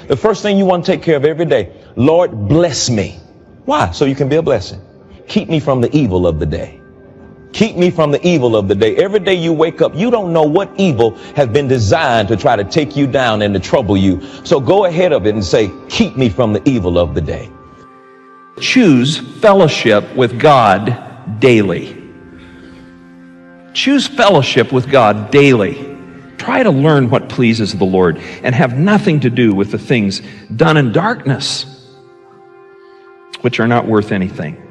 the first thing you want to take care of every day, Lord, bless me. Why? So you can be a blessing. Keep me from the evil of the day. Keep me from the evil of the day. Every day you wake up, you don't know what evil has been designed to try to take you down and to trouble you. So go ahead of it and say, keep me from the evil of the day. Choose fellowship with God daily. Choose fellowship with God daily. Try to learn what pleases the Lord and have nothing to do with the things done in darkness, which are not worth anything.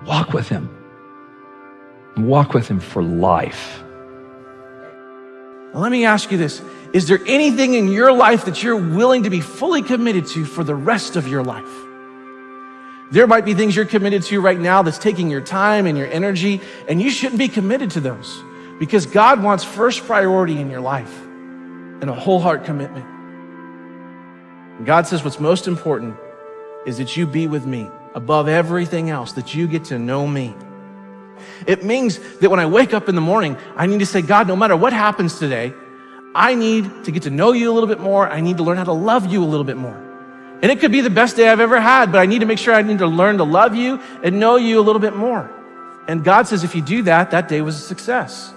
Walk with Him. Walk with Him for life. Now, let me ask you this. Is there anything in your life that you're willing to be fully committed to for the rest of your life? There might be things you're committed to right now that's taking your time and your energy, and you shouldn't be committed to those because God wants first priority in your life and a whole heart commitment. And God says what's most important is that you be with me above everything else, that you get to know me. It means that when I wake up in the morning, I need to say, God, no matter what happens today, I need to get to know you a little bit more. I need to learn how to love you a little bit more. And it could be the best day I've ever had, but I need to make sure I need to learn to love you and know you a little bit more. And God says, if you do that, that day was a success.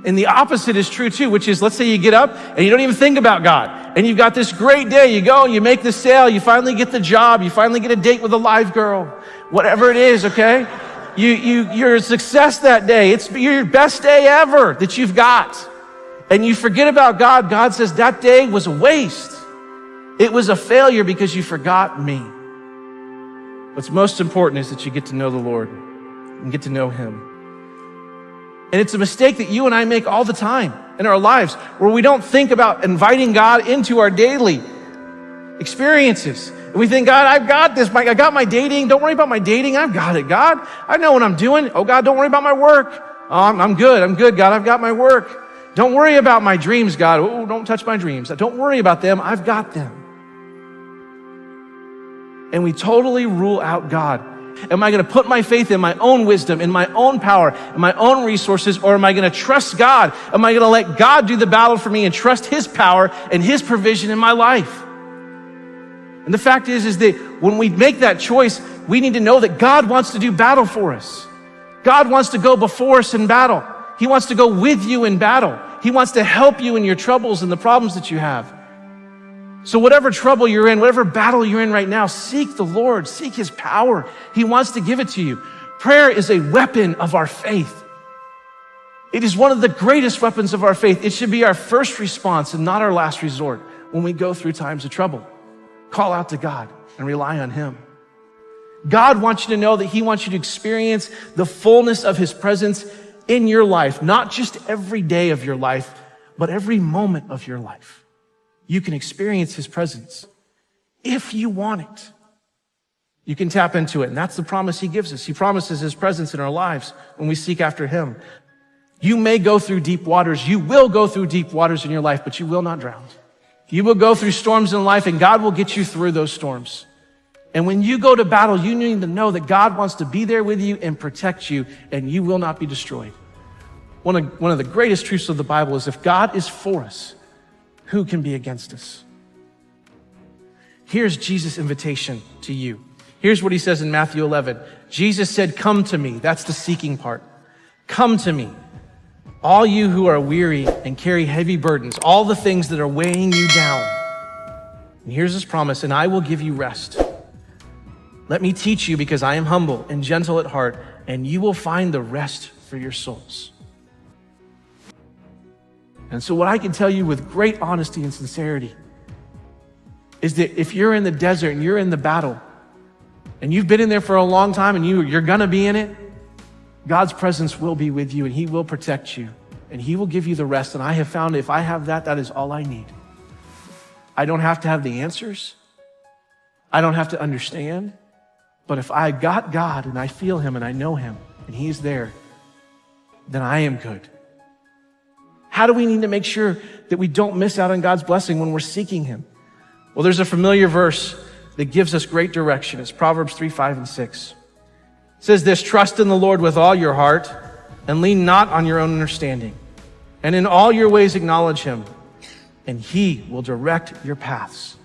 And the opposite is true too, which is, let's say you get up and you don't even think about God. And you've got this great day. You go, you make the sale, you finally get the job, you finally get a date with a live girl, whatever it is, okay? You're a success that day. It's your best day ever that you've got. And you forget about God. God says that day was a waste. It was a failure because you forgot me. What's most important is that you get to know the Lord and get to know Him. And it's a mistake that you and I make all the time in our lives where we don't think about inviting God into our daily experiences. And we think, God, I've got this. I got my dating. Don't worry about my dating. I've got it, God. I know what I'm doing. Oh, God, don't worry about my work. Oh, I'm good. I'm good, God. I've got my work. Don't worry about my dreams, God. Oh, don't touch my dreams. Don't worry about them. I've got them. And we totally rule out God. Am I going to put my faith in my own wisdom, in my own power, in my own resources, or am I going to trust God? Am I going to let God do the battle for me and trust His power and His provision in my life? And the fact is that when we make that choice, we need to know that God wants to do battle for us. God wants to go before us in battle. He wants to go with you in battle. He wants to help you in your troubles and the problems that you have. So whatever trouble you're in, whatever battle you're in right now, seek the Lord, seek His power. He wants to give it to you. Prayer is a weapon of our faith. It is one of the greatest weapons of our faith. It should be our first response and not our last resort when we go through times of trouble. Call out to God and rely on Him. God wants you to know that He wants you to experience the fullness of His presence in your life, not just every day of your life, but every moment of your life. You can experience His presence if you want it. You can tap into it, and that's the promise He gives us. He promises His presence in our lives when we seek after Him. You may go through deep waters. You will go through deep waters in your life, but you will not drown. You will go through storms in life, and God will get you through those storms. And when you go to battle, you need to know that God wants to be there with you and protect you, and you will not be destroyed. One of the greatest truths of the Bible is if God is for us, who can be against us? Here's Jesus' invitation to you. Here's what He says in Matthew 11. Jesus said, come to me. That's the seeking part. Come to me, all you who are weary and carry heavy burdens, all the things that are weighing you down. And here's His promise, and I will give you rest. Let me teach you because I am humble and gentle at heart, and you will find the rest for your souls. And so what I can tell you with great honesty and sincerity is that if you're in the desert and you're in the battle and you've been in there for a long time and you're gonna be in it, God's presence will be with you and He will protect you and He will give you the rest. And I have found if I have that, that is all I need. I don't have to have the answers. I don't have to understand. But if I got God and I feel Him and I know Him and He's there, then I am good. How do we need to make sure that we don't miss out on God's blessing when we're seeking Him? Well, there's a familiar verse that gives us great direction. It's Proverbs 3, 5, and 6. It says this, trust in the Lord with all your heart and lean not on your own understanding. And in all your ways acknowledge Him, and He will direct your paths.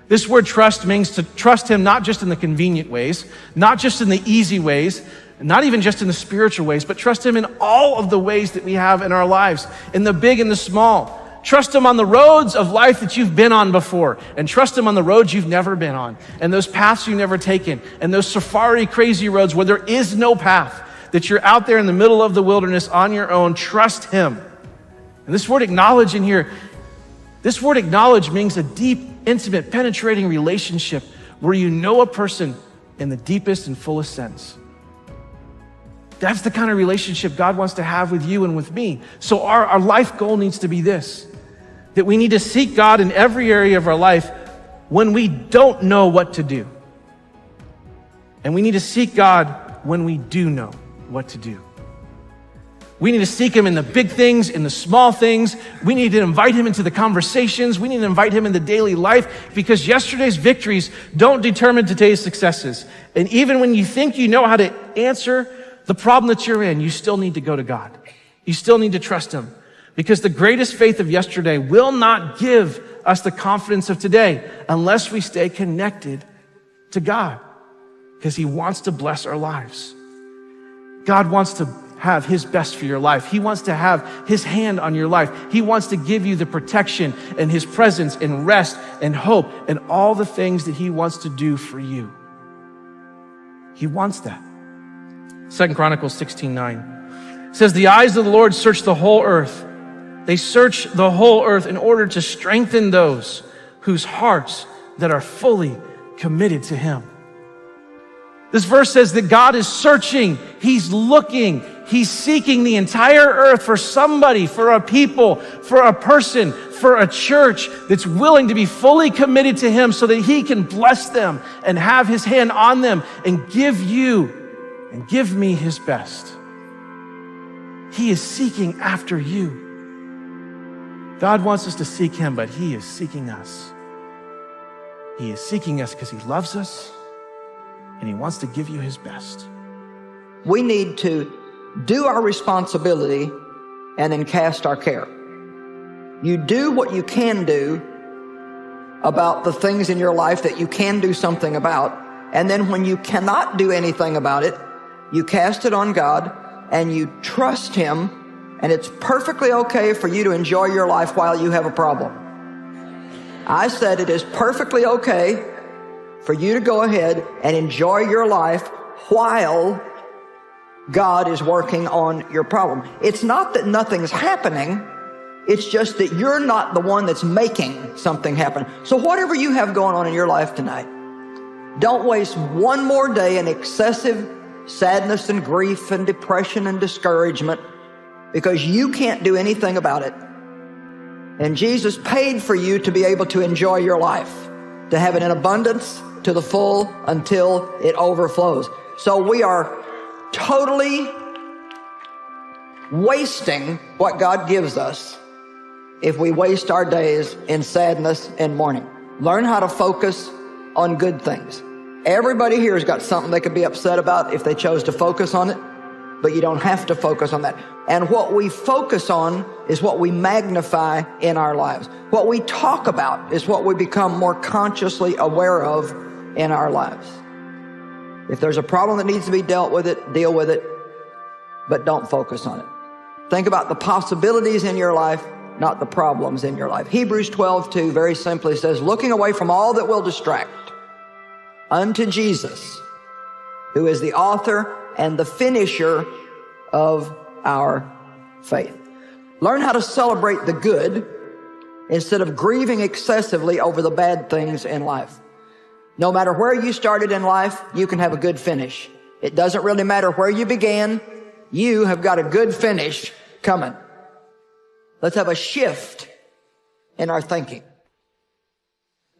This word trust means to trust him not just in the convenient ways, not just in the easy ways, not even just in the spiritual ways, but trust him in all of the ways that we have in our lives, in the big and the small. Trust him on the roads of life that you've been on before, and trust him on the roads you've never been on, and those paths you've never taken, and those safari crazy roads where there is no path, that you're out there in the middle of the wilderness on your own. Trust him. And this word acknowledge in here, this word acknowledge means a deep, intimate, penetrating relationship where you know a person in the deepest and fullest sense. That's the kind of relationship God wants to have with you and with me. So our life goal needs to be this, that we need to seek God in every area of our life when we don't know what to do. And we need to seek God when we do know what to do. We need to seek him in the big things, in the small things. We need to invite him into the conversations. We need to invite him into daily life, because yesterday's victories don't determine today's successes. And even when you think you know how to answer the problem that you're in, you still need to go to God. You still need to trust him, because the greatest faith of yesterday will not give us the confidence of today unless we stay connected to God, because he wants to bless our lives. God wants to have his best for your life. He wants to have his hand on your life. He wants to give you the protection and his presence and rest and hope and all the things that he wants to do for you. He wants that. 2 Chronicles 16:9 says, the eyes of the Lord search the whole earth. They search the whole earth in order to strengthen those whose hearts that are fully committed to him. This verse says that God is searching, he's looking, he's seeking the entire earth for somebody, for a people, for a person, for a church that's willing to be fully committed to him so that he can bless them and have his hand on them and give you and give me his best. He is seeking after you. God wants us to seek him, but he is seeking us. He is seeking us because he loves us, and he wants to give you his best. We need to do our responsibility and then cast our care. You do what you can do about the things in your life that you can do something about. And then when you cannot do anything about it, you cast it on God and you trust him. And it's perfectly okay for you to enjoy your life while you have a problem. I said it is perfectly okay for you to go ahead and enjoy your life while God is working on your problem. It's not that nothing's happening. It's just that you're not the one that's making something happen. So whatever you have going on in your life tonight, don't waste one more day in excessive sadness and grief and depression and discouragement because you can't do anything about it. And Jesus paid for you to be able to enjoy your life, to have it in abundance, to the full, until it overflows. So we are totally wasting what God gives us if we waste our days in sadness and mourning. Learn how to focus on good things. Everybody here has got something they could be upset about if they chose to focus on it, but you don't have to focus on that. And what we focus on is what we magnify in our lives. What we talk about is what we become more consciously aware of in our lives. If there's a problem that needs to be dealt with it, deal with it, but don't focus on it. Think about the possibilities in your life, not the problems in your life. Hebrews 12:2 very simply says, looking away from all that will distract unto Jesus, who is the author and the finisher of our faith. Learn how to celebrate the good instead of grieving excessively over the bad things in life. No matter where you started in life, you can have a good finish. It doesn't really matter where you began. You have got a good finish coming. Let's have a shift in our thinking.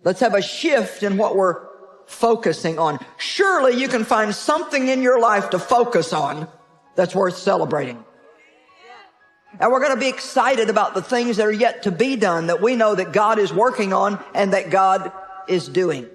Let's have a shift in what we're focusing on. Surely you can find something in your life to focus on that's worth celebrating. And we're going to be excited about the things that are yet to be done that we know that God is working on and that God is doing.